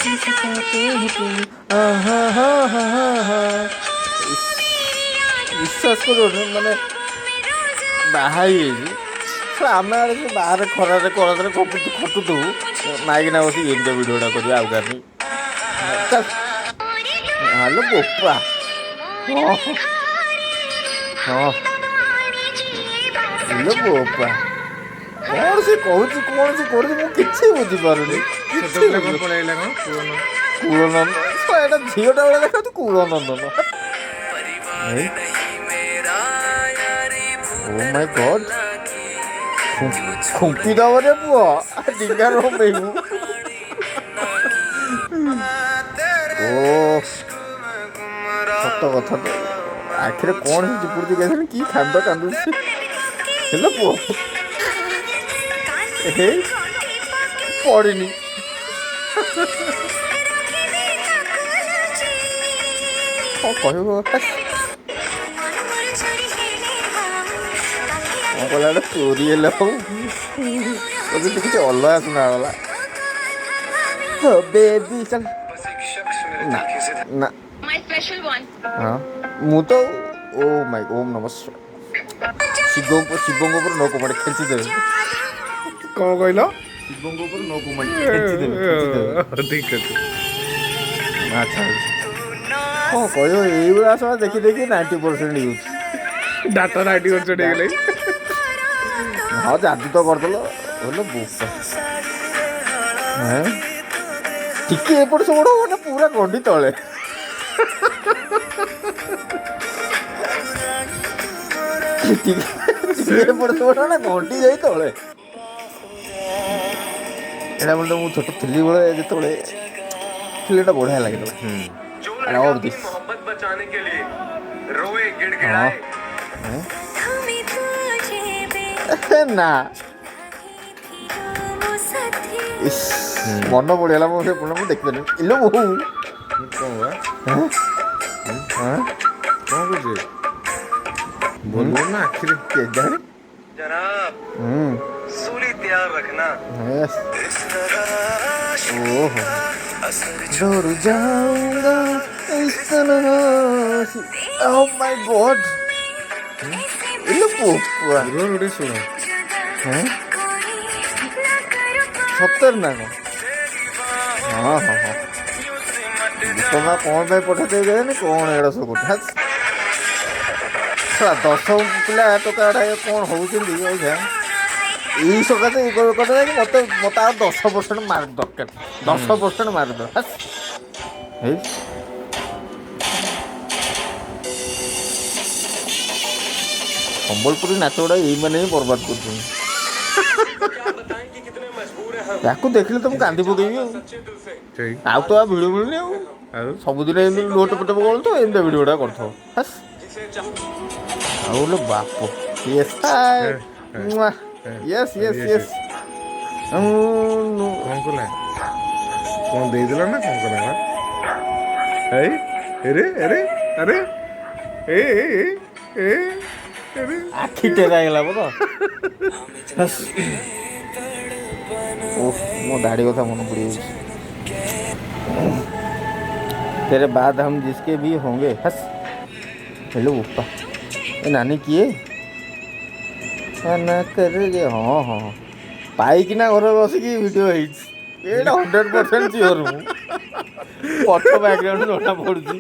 ବିଶ୍ୱାସ କରିବନି ମାନେ ବାହା ହେଇଯାଇଛି ଆମେ ଆଡ଼େ ସେ ବାହାରେ ଖରାରେ ଖରାରେ ଖଟୁଥିବୁ ମାଇକିନା ବସିକି ଏମିତି ଭିଡ଼ିଓଟା କରିବା ଆଉ କାନି ହ୍ୟାଲୋ ବୋପା ହଁ ହଁ ହ୍ୟାଲୋ ବୋପା କ'ଣ ସେ କହୁଛି କ'ଣ ସେ କରୁଛି ମୁଁ କିଛି ବୁଝିପାରୁନି କିଛି କୂଳ ନନ୍ଦନ ଏଇଟା ଝିଅଟା ବେଳେ ଦେଖାଉଛି କୂଳ ନନ୍ଦନ ଓ ମାଇ ଗଡ୍ ଖୁମ୍ପି ଦବରେ ପୁଅ ଡିଙ୍ଗାର ହମେଇବୁ ଓ ସତ କଥା ତ ଆଖିରେ କ'ଣ ଚିପୁଡ଼ି କେଜାଣି କି ଖାନ୍ଦ କାନ୍ଦୁଛି ହେଲେ ପୁଅ ହେ ପଡ଼ିନି କ'ଣ କହିବ କ'ଣ କଲା ଗୋଟେ ଚୋରି ହେଲେ ହଉ ଯଦି କିଛି ଅଲଗା ଶୁଣାଗଲା ବେବି ଚାଲ ନା ନା ହଁ ମୁଁ ତ ଓ ମାଇ ଓମ୍ ନମସ୍କାର ଶିବଙ୍କ ଉପରେ ନୌକ ମାଡ଼ି ଖେଞ୍ଚିଦେବେ କ'ଣ କହିଲ? ଶିବଙ୍କ ଉପରେ ନୌକ ମାଡ଼ି ଖେଞ୍ଚିଦେବେ ଠିକ୍ ଅଛି। ଆଚ୍ଛା କ'ଣ କହିବ ଏଇଭଳିଆ ସବୁ ଦେଖି 90% ୟୁଜ୍ ଡାଟା 90% ହେଇଗଲେ ହଁ ଯାଦୁ ତ କରିଦେଲ ବୋଲେ ବୋପା ଟିକେ ଏପଟ ସେପଟ ମାନେ ପୁରା ଗଣ୍ଡି ତଳେ ଏପଟ ସେପଟ ନା ଗଣ୍ଡି ଯାଇ ତଳେ ଏଇଟା ବୋଲେ ମୁଁ ଛୋଟ ଥିଲି ବେଳେ ଯେତେବେଳେ ଫିଲ୍ମଟା ବଢ଼ିଆ ଲାଗିଥିଲା ନା ମନ ପଡ଼ିଗଲା ମୁଁ ସେ ପୁଣି ମୁଁ ଦେଖିପାରିନି ଇଲୋ ବୋହୁ କ'ଣ କରୁଛି ବୋଲ ନା ଆଖିରେ କେଜାଣି ଓହୋ डर जाऊंगा इस तरह oh my god ଇଲୋ ବୋପା ଗୋଟେ ଶୁଣ ସତରେ ନା କ'ଣ ହଁ ହଁ ହଁ ତମେ କ'ଣ ପାଇଁ ପଠାଇଦେଇ ଯାଏନି କ'ଣ ଏଇଟା ସବୁ କଥା 10 ପିଲା ଟୋକା ଗୁଡ଼ା କ'ଣ ହେଉଛନ୍ତି ଅଇକା ଏଇ ସକାଶେ ଏଇ କଥା କି ମତେ ଆଉ 10% ମାର୍କ ଦରକାର 10% ମାର୍କ ଦରକାର ହେଇ ସମ୍ବଲପୁରୀ ନାଚ ଗୁଡ଼ା ଏଇମାନେ ହିଁ ବର୍ବାଦ କରୁଛନ୍ତି ତାକୁ ଦେଖିଲେ ତ ମୁଁ କାନ୍ଦି ପକେଇବି ଆଉ ତ ଆଉ ଭିଡ଼ିଓ ମିଳୁନି ଆଉ ସବୁଦିନ ଏମିତି ଲୋଟ ପଟେ କରୁଥିବ ଏମିତି ଭିଡ଼ିଓ ଗୁଡ଼ା କରୁଥିବ ଆଉ ବୋଲେ ବାପ ୟେସ୍ ୟେସ୍ ୟେସ୍ ୟେସ୍ କ'ଣ କଲା କ'ଣ ଦେଇଦେଲା ନା କ'ଣ କଲା ଆରେ ଆରେ ଆରେ ଆଖି ଟେରା ହେଇଗଲା ବୋଧ ମୋ ଦାଢ଼ି କଥା ମନେ ପଡ଼ିଯାଉଛି तेरे बाद हम जिसके भी होंगे हस हेलो ऊपा ए नानी किए ना करे हाँ हाँ पाइकिना घर बसिकी वीडियो एटा 100% सियोर पछ बैकग्राउंड जଣା पड़ुची